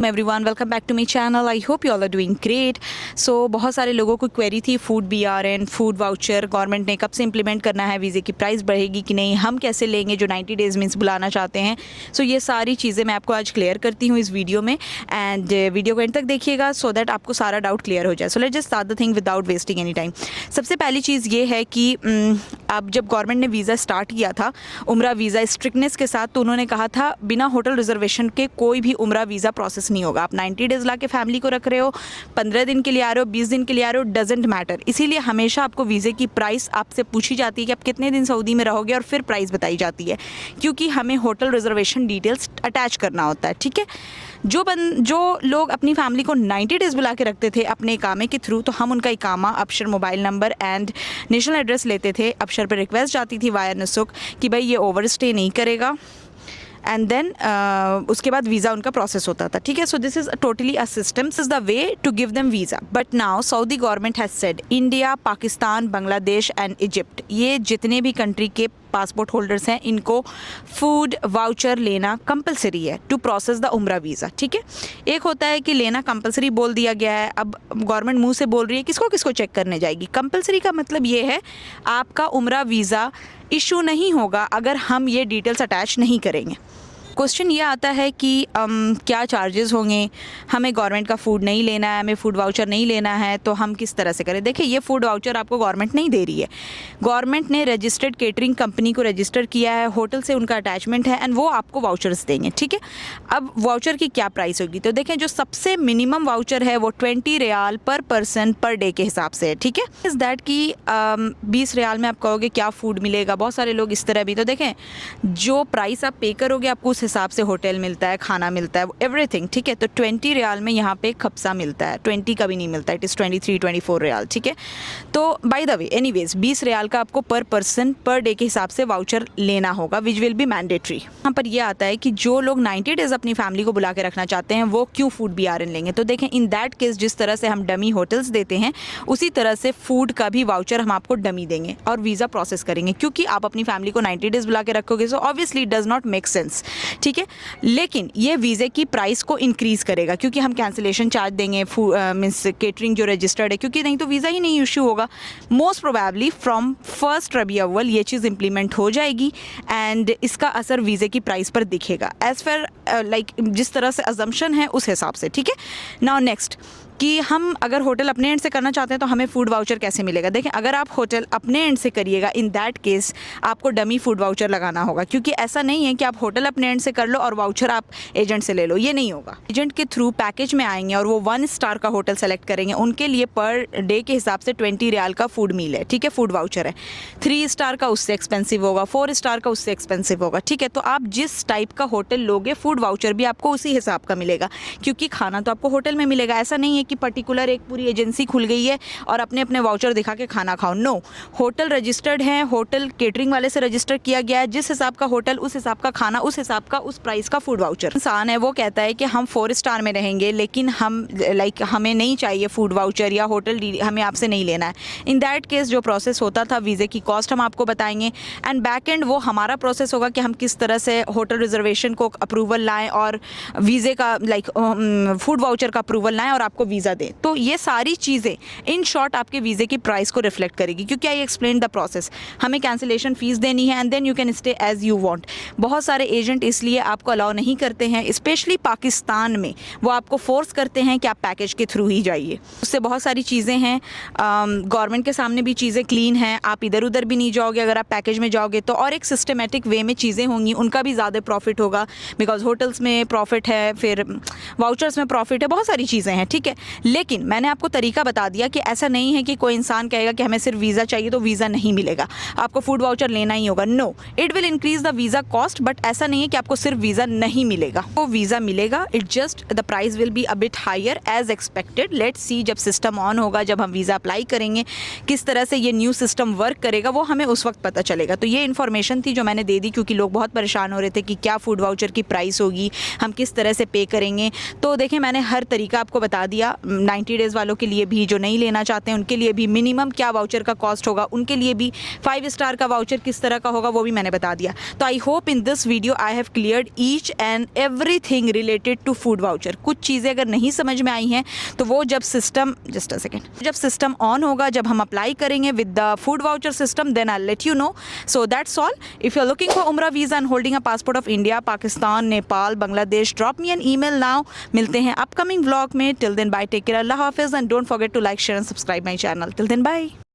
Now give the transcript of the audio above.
Everyone, welcome back to my channel. I hope you all are doing great. So बहुत सारे लोगों को query थी food BRN, food voucher government ने कब से इंप्लीमेंट करना है, वीज़े की प्राइस बढ़ेगी कि नहीं, हम कैसे लेंगे जो 90 डेज़ मीन्स बुलाना चाहते हैं। सो ये सारी चीज़ें मैं आपको आज क्लियर करती हूँ इस वीडियो में, एंड वीडियो को एंड तक देखिएगा सो दैट आपको सारा डाउट क्लियर हो जाए। So let's just start the thing without wasting any time. सबसे पहली चीज़ ये है कि अब जब गवर्नमेंट ने वीज़ा स्टार्ट किया था उम्रा वीज़ा स्ट्रिक्टनेस के साथ, तो उन्होंने कहा था बिना होटल रिजर्वेशन के कोई भी उम्रा वीज़ा प्रोसेस नहीं होगा। आप 90 डेज़ ला के फैमिली को रख रहे हो, 15 दिन के लिए आ रहे हो, 20 दिन के लिए आ रहे हो, डजेंट मैटर। इसीलिए हमेशा आपको वीज़े की प्राइस आपसे पूछी जाती है कि आप कितने दिन सऊदी में रहोगे, और फिर प्राइस बताई जाती है, क्योंकि हमें होटल रिजर्वेशन डिटेल्स अटैच करना होता है। ठीक है, जो लोग अपनी फैमिली को 90 डेज़ बुला के रखते थे अपने इकामे के थ्रू, तो हम उनका इकामा, Absher mobile number and national address लेते थे। अबशर पर रिक्वेस्ट जाती थी वाया नुसुक कि भाई ये ओवर स्टे नहीं करेगा, एंड देन उसके बाद वीज़ा उनका प्रोसेस होता था। ठीक है, so this is totally a system, this is the way to give them visa. But now Saudi government has said India, Pakistan, Bangladesh and Egypt, ये जितने भी कंट्री के पासपोर्ट होल्डर्स हैं, इनको फूड वाउचर लेना कंपलसरी है टू प्रोसेस द उम्रा visa. ठीक है, एक होता है कि लेना कंपलसरी बोल दिया गया है, अब गवर्नमेंट मुंह से बोल रही है, किसको किसको चेक करने जाएगी। कंपलसरी का मतलब ये है आपका उम्रा वीज़ा इशू नहीं होगा अगर हम ये डिटेल्स अटैच नहीं करेंगे। क्वेश्चन ये आता है कि क्या चार्जेस होंगे, हमें गवर्नमेंट का फ़ूड नहीं लेना है, हमें फ़ूड वाउचर नहीं लेना है, तो हम किस तरह से करें। देखिए, ये फ़ूड वाउचर आपको गवर्नमेंट नहीं दे रही है, गवर्नमेंट ने रजिस्टर्ड केटरिंग कंपनी को रजिस्टर किया है, होटल से उनका अटैचमेंट है, एंड वो आपको वाउचर्स देंगे। ठीक है, अब वाउचर की क्या प्राइस होगी, तो देखें जो सबसे मिनिमम वाउचर है वो 20 रियाल पर पर्सन पर डे के हिसाब से है। ठीक है, इज़ दैट कि 20 रियाल में आप कहोगे क्या फ़ूड मिलेगा, बहुत सारे लोग इस तरह भी, तो देखें जो प्राइस आप पे करोगे आपको उस हिसाब से होटल मिलता है, खाना मिलता है, एवरीथिंग। ठीक है, तो 20 रियाल में यहाँ पे खप्सा मिलता है, 20 का भी नहीं मिलता, इट इज़ 23-24 रियाल। ठीक है, तो बाय द वे एनीवेज 20 रियाल का आपको पर पर्सन पर डे के हिसाब से वाउचर लेना होगा, विच विल बी मैंडेटरी। यहाँ पर यह आता है कि जो लोग 90 डेज़ अपनी फैमिली को बुला के रखना चाहते हैं वो क्यों फूड BRN लेंगे। तो देखें, इन दैट केस जिस तरह से हम डमी होटल्स देते हैं उसी तरह से फूड का भी वाउचर हम आपको डमी देंगे और वीज़ा प्रोसेस करेंगे, क्योंकि आप अपनी फैमिली को 90 डेज़ बुला के रखोगे, so obviously does not make sense. ठीक है, लेकिन ये वीज़े की प्राइस को इंक्रीज़ करेगा, क्योंकि हम कैंसिलेशन चार्ज देंगे मीन्स केटरिंग जो रजिस्टर्ड है, क्योंकि नहीं तो वीज़ा ही नहीं इशू होगा। मोस्ट प्रोबेबली फ्रॉम 1 रबीउल अव्वल ये चीज़ इंप्लीमेंट हो जाएगी, एंड इसका असर वीज़े की प्राइस पर दिखेगा एज़ पर लाइक जिस तरह से अजम्पशन है उस हिसाब से। ठीक है, नाउ नेक्स्ट कि हम अगर होटल अपने एंड से करना चाहते हैं तो हमें फूड वाउचर कैसे मिलेगा। देखें, अगर आप होटल अपने एंड से करिएगा, इन दैट केस आपको डमी फूड वाउचर लगाना होगा, क्योंकि ऐसा नहीं है कि आप होटल अपने एंड से कर लो और वाउचर आप एजेंट से ले लो, ये नहीं होगा। एजेंट के थ्रू पैकेज में आएंगे और वो 1 स्टार का होटल सेलेक्ट करेंगे, उनके लिए पर डे के हिसाब से 20 रियाल का फूड मील है। ठीक है, फूड वाउचर है। 3 स्टार का उससे एक्सपेंसिव होगा, 4 स्टार का उससे एक्सपेंसिव होगा। ठीक है, तो आप जिस टाइप का होटल लोगे फूड वाउचर भी आपको उसी हिसाब का मिलेगा, क्योंकि खाना तो आपको होटल में मिलेगा। ऐसा नहीं है कि पर्टिकुलर एक पूरी एजेंसी खुल गई है और अपने अपने वाउचर दिखा के खाना खाओ। नो, होटल रजिस्टर्ड है, होटल केटरिंग वाले से रजिस्टर किया गया है, जिस हिसाब का होटल उस हिसाब का खाना, उस हिसाब का उस प्राइस का फूड वाउचर। इंसान है वो कहता है कि हम 4 स्टार में रहेंगे, लेकिन हम लाइक हमें नहीं चाहिए फूड वाउचर या होटल हमें आपसे नहीं लेना है। इन दैट केस जो प्रोसेस होता था, वीज़े की कॉस्ट हम आपको बताएंगे, एंड बैक एंड वो हमारा प्रोसेस होगा कि हम किस तरह से होटल रिजर्वेशन को अप्रूवल लाएँ और वीज़े का लाइक फूड वाउचर का अप्रूवल लाएँ और आपको वीज़ा दें। तो ये सारी चीज़ें इन शॉर्ट आपके वीज़े की प्राइस को रिफ्लेक्ट करेगी, क्योंकि आई एक्सप्लेन द प्रोसेस। हमें कैंसिलेशन फ़ीस देनी है and then you can stay as you want. बहुत सारे एजेंट इसलिए आपको अलाउ नहीं करते हैं, स्पेशली पाकिस्तान में वो आपको फोर्स करते हैं कि आप पैकेज के थ्रू ही जाइए। उससे बहुत सारी चीज़ें हैं, गवर्नमेंट के सामने भी चीज़ें क्लीन हैं, आप इधर उधर भी नहीं जाओगे अगर आप पैकेज में जाओगे तो, और एक सिस्टमेटिक वे में चीज़ें होंगी, उनका भी ज़्यादा प्रॉफिट होगा, बिकॉज होटल्स में प्रॉफिट है, फिर वाउचर्स में प्रॉफिट है, बहुत सारी चीज़ें हैं। ठीक है, लेकिन मैंने आपको तरीका बता दिया कि ऐसा नहीं है कि कोई इंसान कहेगा कि हमें सिर्फ वीज़ा चाहिए तो वीज़ा नहीं मिलेगा, आपको फूड वाउचर लेना ही होगा। No, it will increase the visa cost, but ऐसा नहीं है कि आपको सिर्फ वीज़ा नहीं मिलेगा, वो वीज़ा मिलेगा, it just the price will be a bit higher as expected. Let's see जब सिस्टम ऑन होगा, जब हम वीज़ा अप्लाई करेंगे, किस तरह से ये न्यू सिस्टम वर्क करेगा वो हमें उस वक्त पता चलेगा। तो ये इन्फॉर्मेशन थी जो मैंने दे दी, क्योंकि लोग बहुत परेशान हो रहे थे कि क्या फूड वाउचर की प्राइस होगी, हम किस तरह से पे करेंगे। तो देखें, मैंने हर तरीका आपको बता दिया, दिया 90 डेज़ वालों के लिए भी, जो नहीं लेना चाहते हैं उनके लिए भी मिनिमम क्या वाउचर का कॉस्ट होगा, उनके लिए भी 5 स्टार का वाउचर किस तरह का होगा वो भी मैंने बता दिया। तो I hope in this video I have cleared each and everything related to food voucher. कुछ चीज़ें अगर नहीं समझ में आई हैं तो वो जब सिस्टम जस्ट अ सेकेंड जब सिस्टम ऑन होगा, जब हम अप्लाई करेंगे with the food voucher system, then I let you know. So that's all. If you are looking for Umrah visa and holding a passport of India, Pakistan, Nepal, Bangladesh, drop me an email now. मिलते हैं upcoming vlog में। Till then bye, take care, अल्लाह हाफिज़ and don't forget to like, share and subscribe my channel. Till then bye.